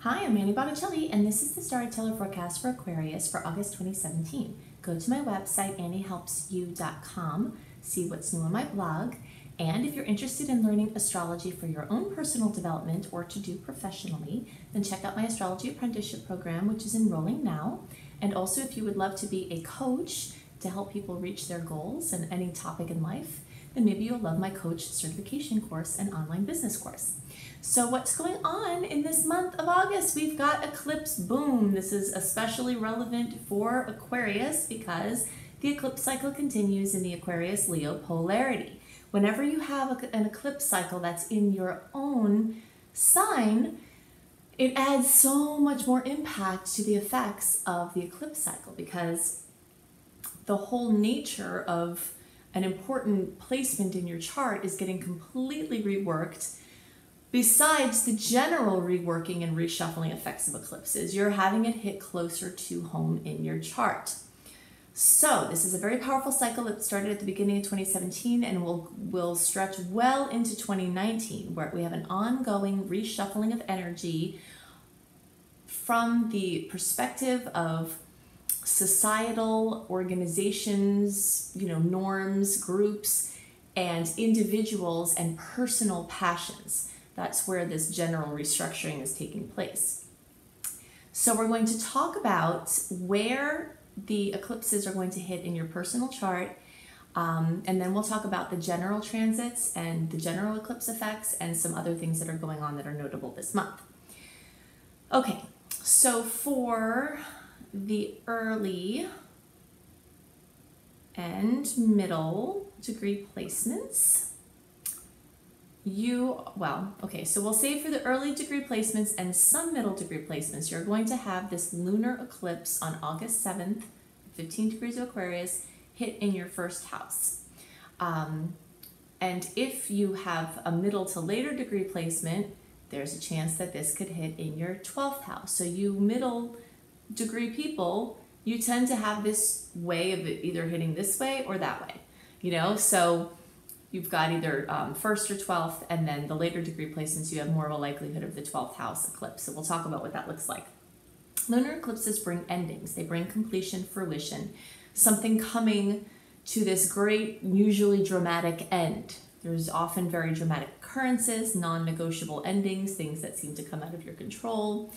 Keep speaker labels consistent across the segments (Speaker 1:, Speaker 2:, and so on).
Speaker 1: Hi, I'm Manny Botticelli, and this is the Storyteller Forecast for Aquarius for August 2017. Go to my website, anniehelpsyou.com, see what's new on my blog, and if you're interested in learning astrology for your own personal development or to do professionally, then check out my astrology apprenticeship program, which is enrolling now. And also, if you would love to be a coach to help people reach their goals in any topic in life, then maybe you'll love my coach certification course and online business course. So what's going on in this month of August? We've got eclipse boom. This is especially relevant for Aquarius because the eclipse cycle continues in the Aquarius Leo polarity. Whenever you have an eclipse cycle that's in your own sign, it adds so much more impact to the effects of the eclipse cycle because the whole nature of an important placement in your chart is getting completely reworked. Besides the general reworking and reshuffling effects of eclipses, you're having it hit closer to home in your chart. So this is a very powerful cycle that started at the beginning of 2017 and will stretch well into 2019, where we have an ongoing reshuffling of energy from the perspective of societal organizations, norms, groups, and individuals and personal passions. That's where this general restructuring is taking place. So we're going to talk about where the eclipses are going to hit in your personal chart, and then we'll talk about the general transits and the general eclipse effects and some other things that are going on that are notable this month. Okay, so for the early and middle degree placements, so we'll say for the early degree placements and some middle degree placements, you're going to have this lunar eclipse on August 7th, 15 degrees of Aquarius, hit in your first house. And if you have a middle to later degree placement, there's a chance that this could hit in your 12th house. So you middle degree people, you tend to have this way of it either hitting this way or that way, so you've got either 1st or 12th, and then the later degree placements, you have more of a likelihood of the 12th house eclipse. So we'll talk about what that looks like. Lunar eclipses bring endings. They bring completion, fruition, something coming to this great, usually dramatic end. There's often very dramatic occurrences, non-negotiable endings, things that seem to come out of your control,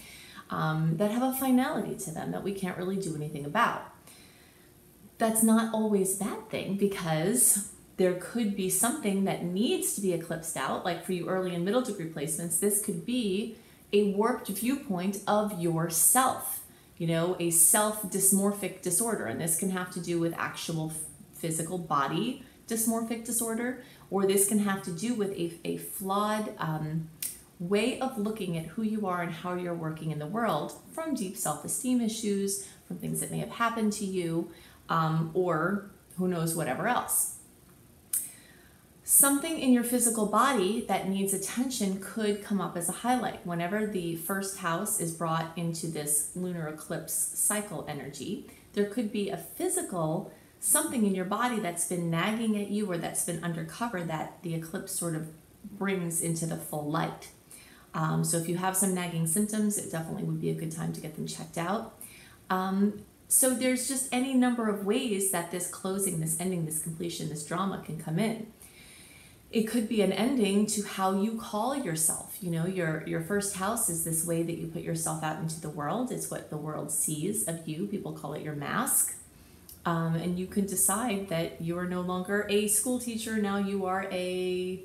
Speaker 1: that have a finality to them that we can't really do anything about. That's not always a bad thing because there could be something that needs to be eclipsed out, like for you early and middle degree placements, this could be a warped viewpoint of yourself, a self-dysmorphic disorder. And this can have to do with actual physical body dysmorphic disorder, or this can have to do with a flawed way of looking at who you are and how you're working in the world from deep self-esteem issues, from things that may have happened to you, or who knows, whatever else. Something in your physical body that needs attention could come up as a highlight. Whenever the first house is brought into this lunar eclipse cycle energy, there could be a physical something in your body that's been nagging at you or that's been undercover that the eclipse sort of brings into the full light. So if you have some nagging symptoms, it definitely would be a good time to get them checked out. So there's just any number of ways that this closing, this ending, this completion, this drama can come in. It could be an ending to how you call yourself. Your first house is this way that you put yourself out into the world. It's what the world sees of you. People call it your mask. And you can decide that you are no longer a school teacher. Now you are a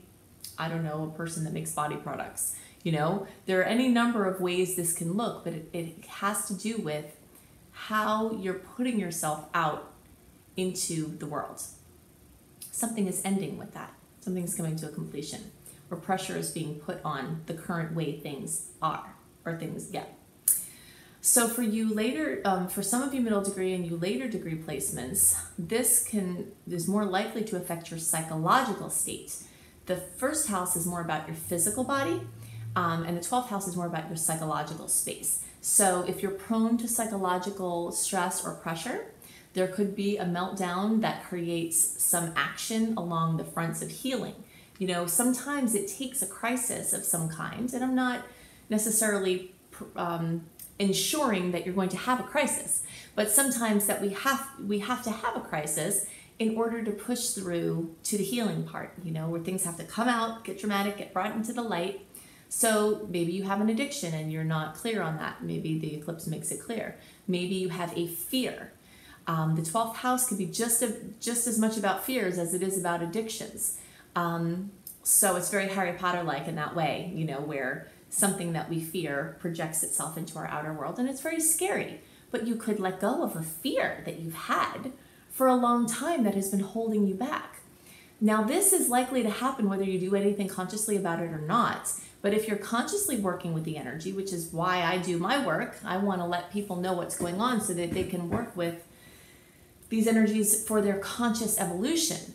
Speaker 1: person that makes body products. There are any number of ways this can look, but it has to do with how you're putting yourself out into the world. Something is ending with that. Something's coming to a completion, or pressure is being put on the current way things are, or things get. So for you later, for some of you middle degree and you later degree placements, this is more likely to affect your psychological state. The first house is more about your physical body, and the 12th house is more about your psychological space. So if you're prone to psychological stress or pressure, there could be a meltdown that creates some action along the fronts of healing. Sometimes it takes a crisis of some kind, and I'm not necessarily ensuring that you're going to have a crisis, but sometimes that we have to have a crisis in order to push through to the healing part, where things have to come out, get dramatic, get brought into the light. So maybe you have an addiction and you're not clear on that. Maybe the eclipse makes it clear. Maybe you have a fear. The 12th house could be just as much about fears as it is about addictions. So it's very Harry Potter-like in that way, where something that we fear projects itself into our outer world, and it's very scary. But you could let go of a fear that you've had for a long time that has been holding you back. Now, this is likely to happen whether you do anything consciously about it or not. But if you're consciously working with the energy, which is why I do my work, I want to let people know what's going on so that they can work with these energies for their conscious evolution.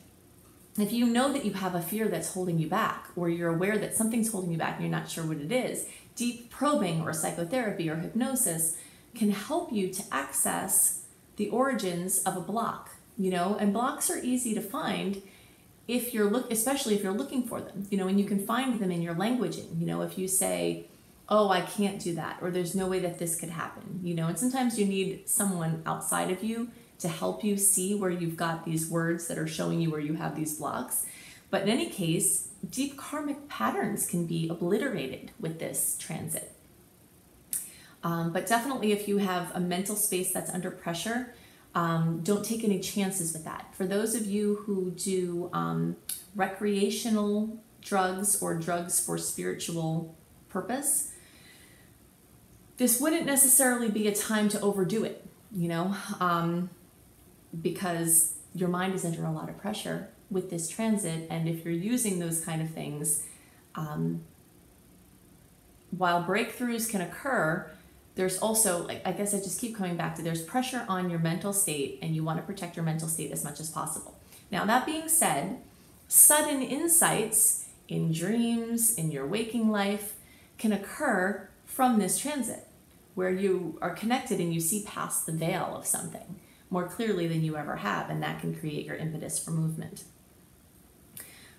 Speaker 1: If you know that you have a fear that's holding you back, or you're aware that something's holding you back and you're not sure what it is, deep probing or psychotherapy or hypnosis can help you to access the origins of a block, and blocks are easy to find especially if you're looking for them, and you can find them in your languaging, if you say, oh, I can't do that, or there's no way that this could happen, and sometimes you need someone outside of you to help you see where you've got these words that are showing you where you have these blocks. But in any case, deep karmic patterns can be obliterated with this transit. But definitely if you have a mental space that's under pressure, don't take any chances with that. For those of you who do recreational drugs or drugs for spiritual purpose, this wouldn't necessarily be a time to overdo it, because your mind is under a lot of pressure with this transit. And if you're using those kind of things, while breakthroughs can occur, there's also, I guess I just keep coming back to, there's pressure on your mental state, and you want to protect your mental state as much as possible. Now, that being said, sudden insights in dreams, in your waking life, can occur from this transit, where you are connected and you see past the veil of something more clearly than you ever have, and that can create your impetus for movement.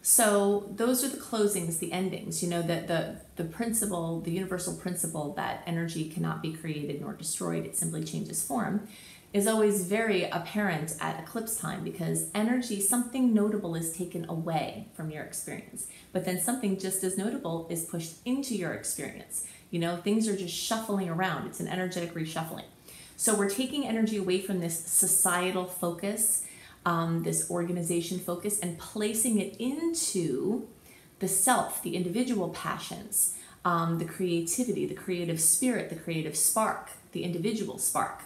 Speaker 1: So those are the closings, the endings, that the principle, the universal principle that energy cannot be created nor destroyed, it simply changes form, is always very apparent at eclipse time, because energy, something notable is taken away from your experience, but then something just as notable is pushed into your experience. Things are just shuffling around. It's an energetic reshuffling. So we're taking energy away from this societal focus, this organization focus, and placing it into the self, the individual passions, the creativity, the creative spirit, the creative spark, the individual spark.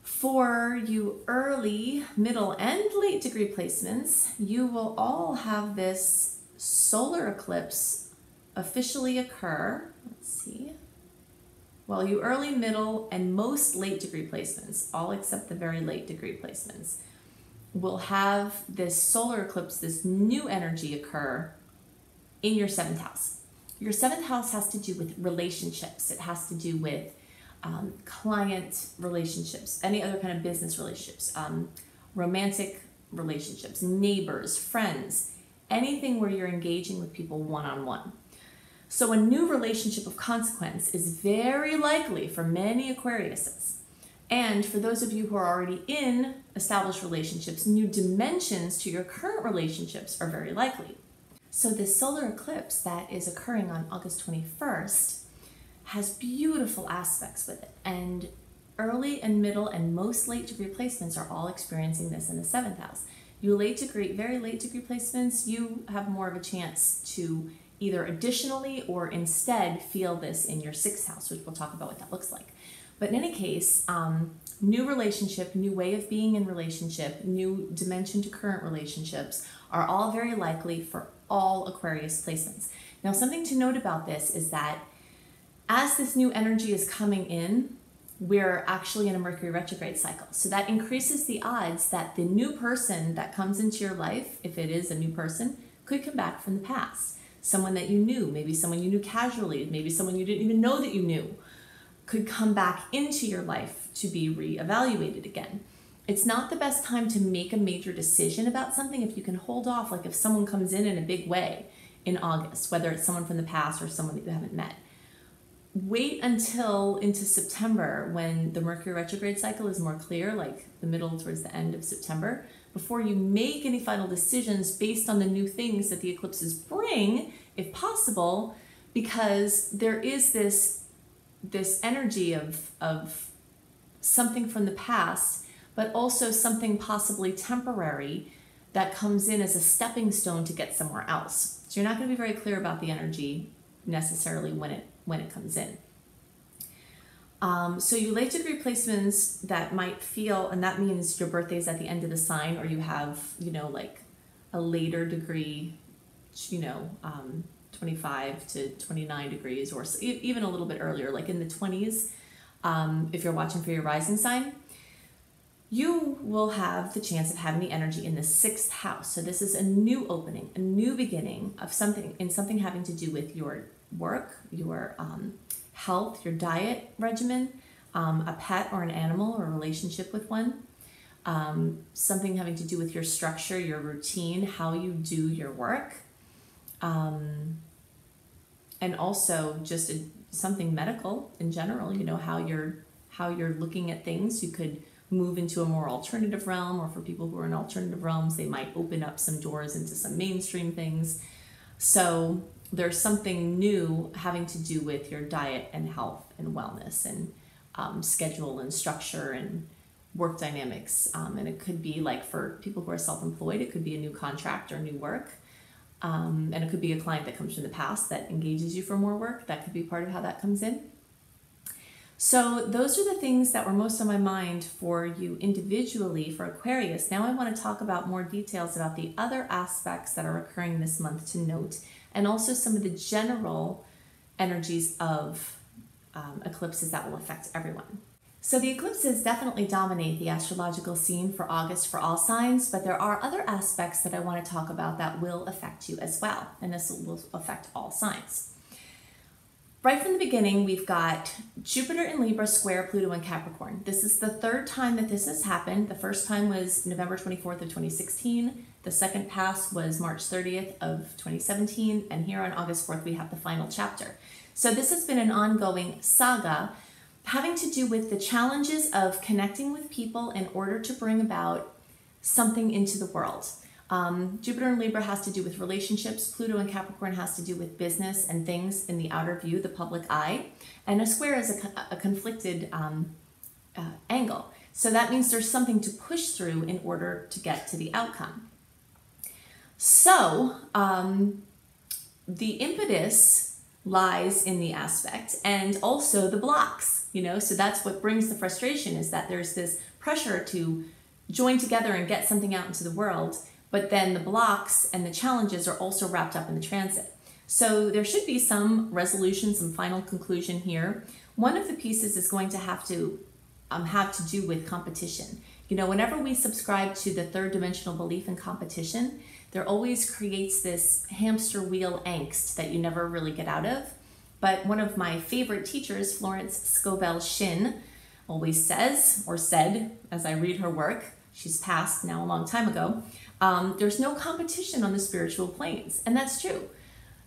Speaker 1: For you early, middle, and late degree placements, you will all have this solar eclipse officially occur. Let's see. Well, you early, middle, and most late degree placements, all except the very late degree placements, will have this solar eclipse, this new energy occur in your 7th house. Your 7th house has to do with relationships. It has to do with client relationships, any other kind of business relationships, romantic relationships, neighbors, friends, anything where you're engaging with people one-on-one. So a new relationship of consequence is very likely for many Aquariuses. And for those of you who are already in established relationships, new dimensions to your current relationships are very likely. So this solar eclipse that is occurring on August 21st has beautiful aspects with it. And early and middle and most late degree placements are all experiencing this in the 7th house. You very late degree placements, you have more of a chance to either additionally or instead feel this in your 6th house, which we'll talk about what that looks like. But in any case, new relationship, new way of being in relationship, new dimension to current relationships are all very likely for all Aquarius placements. Now, something to note about this is that as this new energy is coming in, we're actually in a Mercury retrograde cycle. So that increases the odds that the new person that comes into your life, if it is a new person, could come back from the past. Someone that you knew, maybe someone you knew casually, maybe someone you didn't even know that you knew, could come back into your life to be reevaluated again. It's not the best time to make a major decision about something if you can hold off, like if someone comes in a big way in August, whether it's someone from the past or someone that you haven't met. wait until into September when the Mercury retrograde cycle is more clear, like the middle towards the end of September, before you make any final decisions based on the new things that the eclipses bring, if possible, because there is this energy of something from the past, but also something possibly temporary that comes in as a stepping stone to get somewhere else. So you're not going to be very clear about the energy necessarily when it comes in. So your late degree placements that might feel, and that means your birthday is at the end of the sign, or you have, like a later degree, 25 to 29 degrees, or even a little bit earlier, like in the 20s, if you're watching for your rising sign, you will have the chance of having the energy in the 6th house. So this is a new opening, a new beginning of something having to do with your work, your health, your diet regimen, a pet or an animal or a relationship with one, something having to do with your structure, your routine, how you do your work, and also just something medical in general, how you're looking at things. You could move into a more alternative realm, or for people who are in alternative realms, they might open up some doors into some mainstream things. So there's something new having to do with your diet and health and wellness and schedule and structure and work dynamics. And it could be like for people who are self-employed, it could be a new contract or new work. And it could be a client that comes from the past that engages you for more work. That could be part of how that comes in. So those are the things that were most on my mind for you individually for Aquarius. Now I want to talk about more details about the other aspects that are occurring this month to note, and also some of the general energies of eclipses that will affect everyone. So the eclipses definitely dominate the astrological scene for August for all signs, but there are other aspects that I want to talk about that will affect you as well, and this will affect all signs. Right from the beginning, we've got Jupiter in Libra square Pluto in Capricorn. This is the 3rd time that this has happened. The first time was November 24th of 2016. The second pass was March 30th of 2017. And here on August 4th, we have the final chapter. So this has been an ongoing saga having to do with the challenges of connecting with people in order to bring about something into the world. Jupiter in Libra has to do with relationships. Pluto in Capricorn has to do with business and things in the outer view, the public eye. And a square is a conflicted angle. So that means there's something to push through in order to get to the outcome. So the impetus lies in the aspect and also the blocks, so that's what brings the frustration, is that there's this pressure to join together and get something out into the world. But then the blocks and the challenges are also wrapped up in the transit. So there should be some resolution, some final conclusion here. One of the pieces is going to have to do with competition. Whenever we subscribe to the 3rd dimensional belief in competition, there always creates this hamster wheel angst that you never really get out of. But one of my favorite teachers, Florence Scovel Shinn, always says, or said, as I read her work, she's passed now a long time ago, there's no competition on the spiritual planes. And that's true.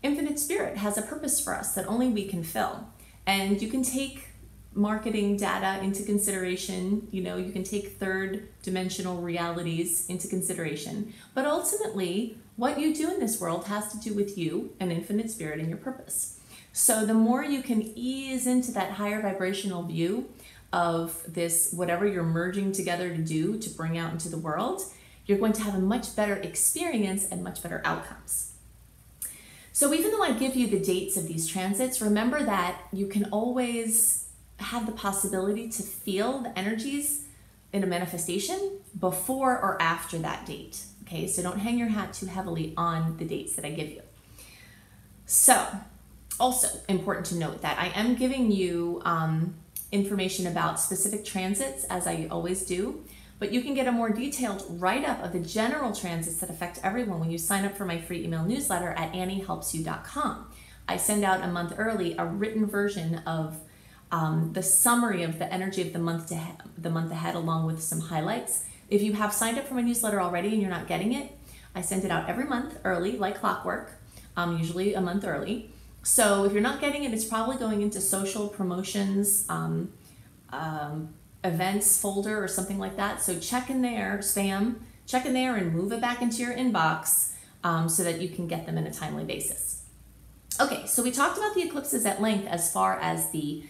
Speaker 1: Infinite Spirit has a purpose for us that only we can fill. And you can take marketing data into consideration, you can take 3rd dimensional realities into consideration. But ultimately, what you do in this world has to do with you and Infinite Spirit and your purpose. So the more you can ease into that higher vibrational view of this, whatever you're merging together to do to bring out into the world, you're going to have a much better experience and much better outcomes. So even though I give you the dates of these transits, remember that you can always have the possibility to feel the energies in a manifestation before or after that date. Okay, so don't hang your hat too heavily on the dates that I give you. So also important to note that I am giving you information about specific transits, as I always do, but you can get a more detailed write-up of the general transits that affect everyone when you sign up for my free email newsletter at anniehelpsyou.com. I send out a month early a written version of the summary of the energy of the month ahead, along with some highlights. If you have signed up for my newsletter already and you're not getting it, I send it out every month early, like clockwork, usually a month early. So if you're not getting it, it's probably going into social promotions, events folder or something like that. So check in there, spam, check in there and move it back into your inbox so that you can get them in a timely basis. Okay, so we talked about the eclipses at length as far as the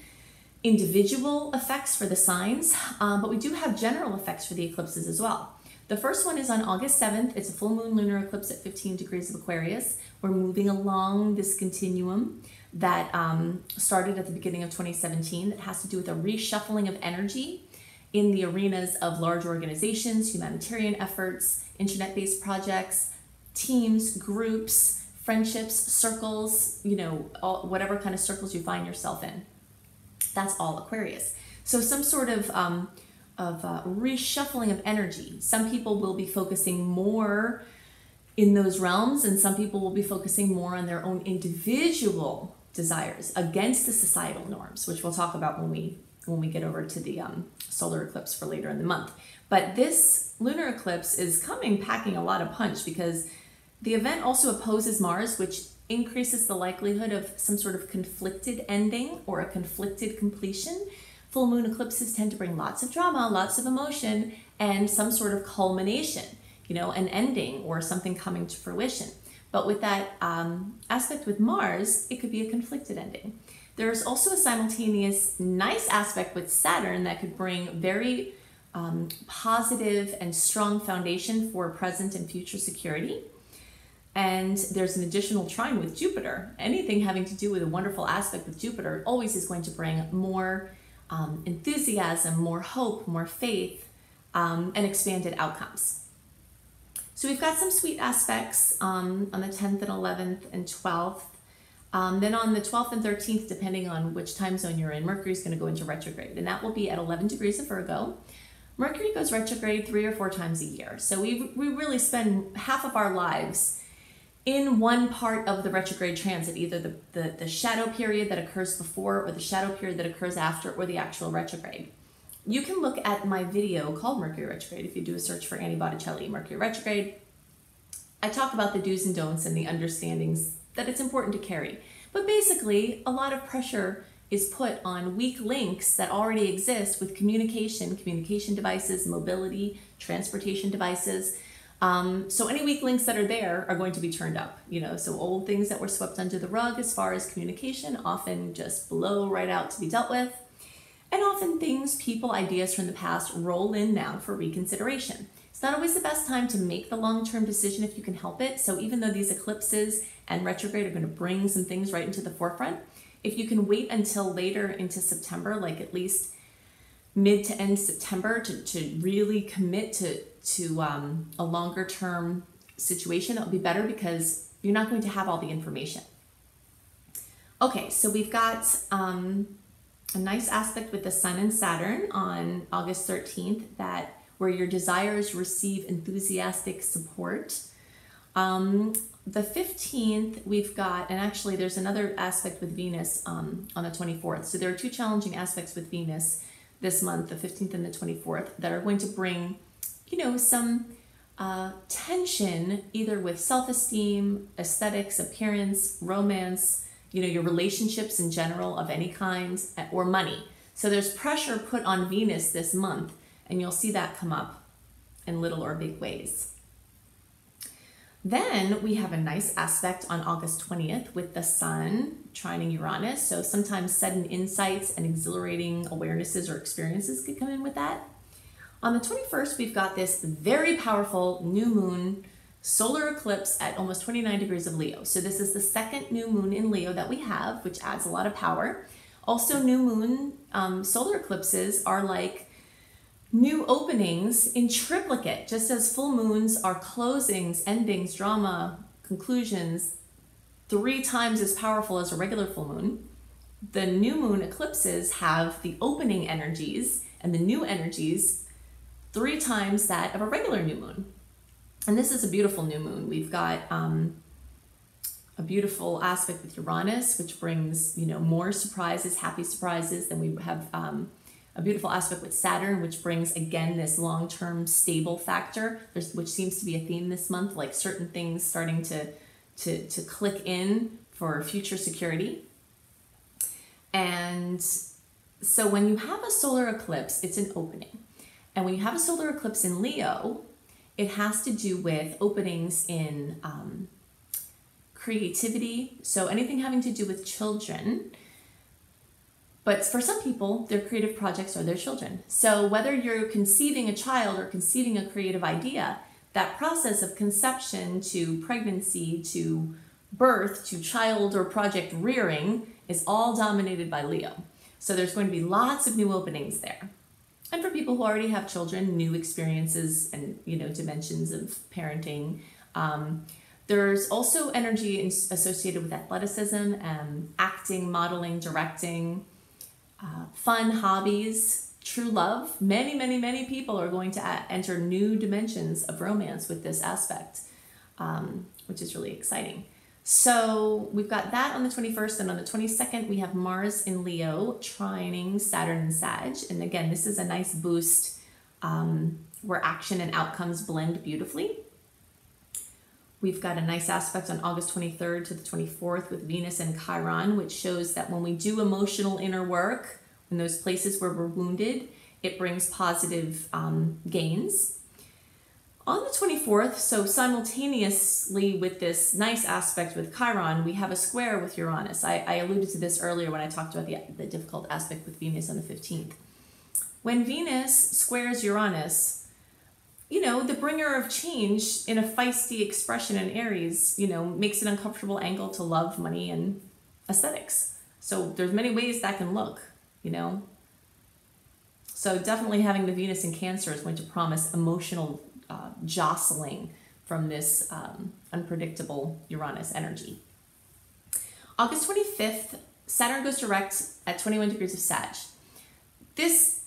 Speaker 1: individual effects for the signs, but we do have general effects for the eclipses as well. The first one is on August 7th. It's a full moon lunar eclipse at 15 degrees of Aquarius. We're moving along this continuum that started at the beginning of 2017 that has to do with a reshuffling of energy in the arenas of large organizations, humanitarian efforts, internet-based projects, teams, groups, friendships, circles, whatever kind of circles you find yourself in. That's all Aquarius. So some sort of reshuffling of energy. Some people will be focusing more in those realms, and some people will be focusing more on their own individual desires against the societal norms, which we'll talk about when we get over to the solar eclipse for later in the month. But this lunar eclipse is coming packing a lot of punch because the event also opposes Mars, which increases the likelihood of some sort of conflicted ending or a conflicted completion. Full moon eclipses tend to bring lots of drama, lots of emotion, and some sort of culmination, an ending or something coming to fruition. But with that aspect with Mars, it could be a conflicted ending. There's also a simultaneous nice aspect with Saturn that could bring very positive and strong foundation for present and future security. And there's an additional trine with Jupiter. Anything having to do with a wonderful aspect with Jupiter always is going to bring more enthusiasm, more hope, more faith, and expanded outcomes. So we've got some sweet aspects on the 10th and 11th and 12th. Then on the 12th and 13th, depending on which time zone you're in, Mercury is going to go into retrograde, and that will be at 11 degrees of Virgo. Mercury goes retrograde 3 or 4 times a year. So we really spend half of our lives in one part of the retrograde transit, either the shadow period that occurs before or the shadow period that occurs after or the actual retrograde. You can look at my video called Mercury Retrograde if you do a search for Annie Botticelli, Mercury Retrograde. I talk about the do's and don'ts and the understandings that it's important to carry. But basically, a lot of pressure is put on weak links that already exist with communication devices, mobility, transportation devices. So any weak links that are there are going to be turned up, so old things that were swept under the rug as far as communication often just blow right out to be dealt with. And often things, people, ideas from the past roll in now for reconsideration. It's not always the best time to make the long-term decision if you can help it. So even though these eclipses and retrograde are going to bring some things right into the forefront, if you can wait until later into September, like at least mid to end September to really commit to a longer term situation, that would be better because you're not going to have all the information. Okay, so we've got a nice aspect with the Sun and Saturn on August 13th where your desires receive enthusiastic support. The 15th we've got, and actually there's another aspect with Venus on the 24th. So there are 2 challenging aspects with Venus this month, the 15th and the 24th, that are going to bring, some tension either with self-esteem, aesthetics, appearance, romance, your relationships in general of any kind, or money. So there's pressure put on Venus this month, and you'll see that come up in little or big ways. Then we have a nice aspect on August 20th with the Sun trining Uranus. So sometimes sudden insights and exhilarating awarenesses or experiences could come in with that. On the 21st, we've got this very powerful new moon solar eclipse at almost 29 degrees of Leo. So this is the second new moon in Leo that we have, which adds a lot of power. Also, new moon solar eclipses are like new openings in triplicate, just as full moons are closings, endings, drama, conclusions, 3 times as powerful as a regular full moon. The new moon eclipses have the opening energies and the new energies 3 times that of a regular new moon. And this is a beautiful new moon. We've got a beautiful aspect with Uranus, which brings, more surprises, happy surprises. Then we have a beautiful aspect with Saturn, which brings, again, this long-term stable factor, which seems to be a theme this month, like certain things starting to click in for future security. And so when you have a solar eclipse, it's an opening. And when you have a solar eclipse in Leo, it has to do with openings in creativity. So anything having to do with children. But for some people, their creative projects are their children. So whether you're conceiving a child or conceiving a creative idea, that process of conception to pregnancy to birth to child or project rearing is all dominated by Leo. So there's going to be lots of new openings there. And for people who already have children, new experiences and, dimensions of parenting. There's also energy associated with athleticism, acting, modeling, directing, fun hobbies, true love. Many, many, many people are going to enter new dimensions of romance with this aspect, which is really exciting. So we've got that on the 21st, and on the 22nd, we have Mars in Leo trining Saturn and Sag. And again, this is a nice boost where action and outcomes blend beautifully. We've got a nice aspect on August 23rd to the 24th with Venus and Chiron, which shows that when we do emotional inner work, in those places where we're wounded, it brings positive gains. On the 24th, so simultaneously with this nice aspect with Chiron, we have a square with Uranus. I alluded to this earlier when I talked about the difficult aspect with Venus on the 15th. When Venus squares Uranus, the bringer of change in a feisty expression in Aries, makes an uncomfortable angle to love, money, and aesthetics. So there's many ways that can look, So definitely having the Venus in Cancer is going to promise emotional jostling from this unpredictable Uranus energy. August 25th, Saturn goes direct at 21 degrees of Sag. This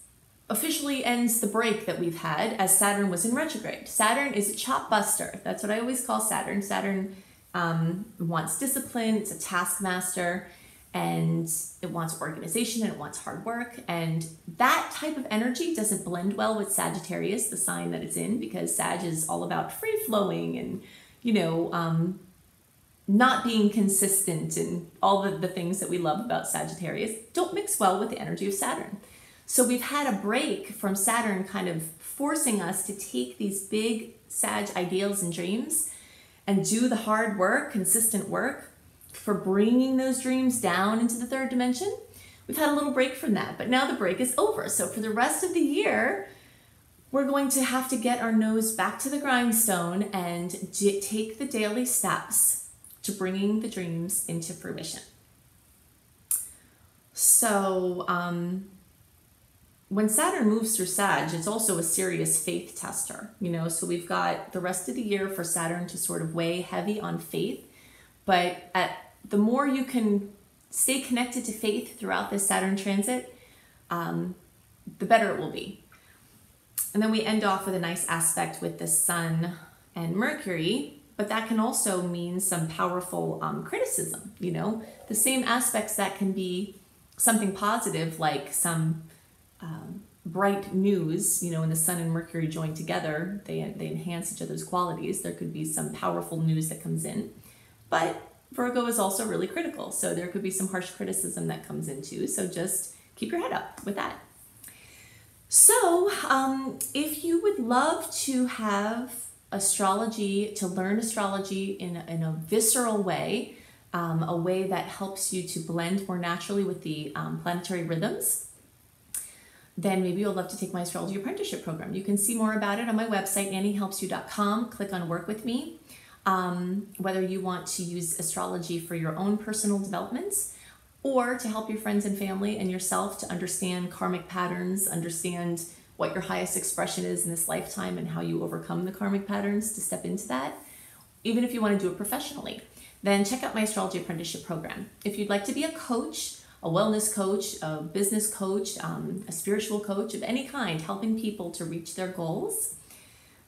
Speaker 1: officially ends the break that we've had as Saturn was in retrograde. Saturn is a chop buster. That's what I always call Saturn. Saturn wants discipline, it's a taskmaster, and it wants organization and it wants hard work. And that type of energy doesn't blend well with Sagittarius, the sign that it's in, because Sag is all about free flowing and, not being consistent and all the things that we love about Sagittarius don't mix well with the energy of Saturn. So we've had a break from Saturn kind of forcing us to take these big Sag ideals and dreams and do the hard work, consistent work for bringing those dreams down into the third dimension. We've had a little break from that, but now the break is over. So for the rest of the year, we're going to have to get our nose back to the grindstone and take the daily steps to bringing the dreams into fruition. So when Saturn moves through Sag, it's also a serious faith tester, so we've got the rest of the year for Saturn to sort of weigh heavy on faith, but the more you can stay connected to faith throughout this Saturn transit, the better it will be. And then we end off with a nice aspect with the Sun and Mercury, but that can also mean some powerful criticism, the same aspects that can be something positive, like some bright news, when the Sun and Mercury join together, they enhance each other's qualities. There could be some powerful news that comes in, but Virgo is also really critical. So there could be some harsh criticism that comes in too. So just keep your head up with that. So if you would love to have astrology, to learn astrology in a visceral way, a way that helps you to blend more naturally with the planetary rhythms, then maybe you'll love to take my astrology apprenticeship program. You can see more about it on my website, anniehelpsyou.com. Click on Work With Me. Whether you want to use astrology for your own personal developments or to help your friends and family and yourself to understand karmic patterns, understand what your highest expression is in this lifetime and how you overcome the karmic patterns to step into that, even if you want to do it professionally, then check out my astrology apprenticeship program. If you'd like to be a coach, a wellness coach, a business coach, a spiritual coach of any kind, helping people to reach their goals,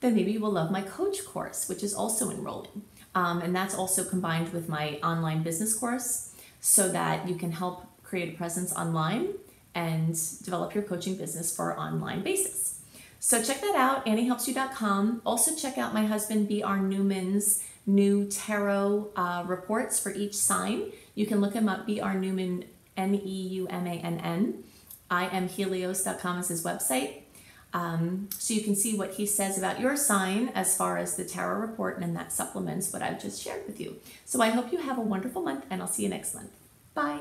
Speaker 1: then maybe you will love my coach course, which is also enrolling. And that's also combined with my online business course so that you can help create a presence online and develop your coaching business for an online basis. So check that out, AnnieHelpsYou.com. Also check out my husband B.R. Newman's new tarot reports for each sign. You can look him up, B.R. Newman, Neumann. IamHelios.com is his website. So you can see what he says about your sign as far as the tarot report, and that supplements what I've just shared with you. So I hope you have a wonderful month, and I'll see you next month. Bye.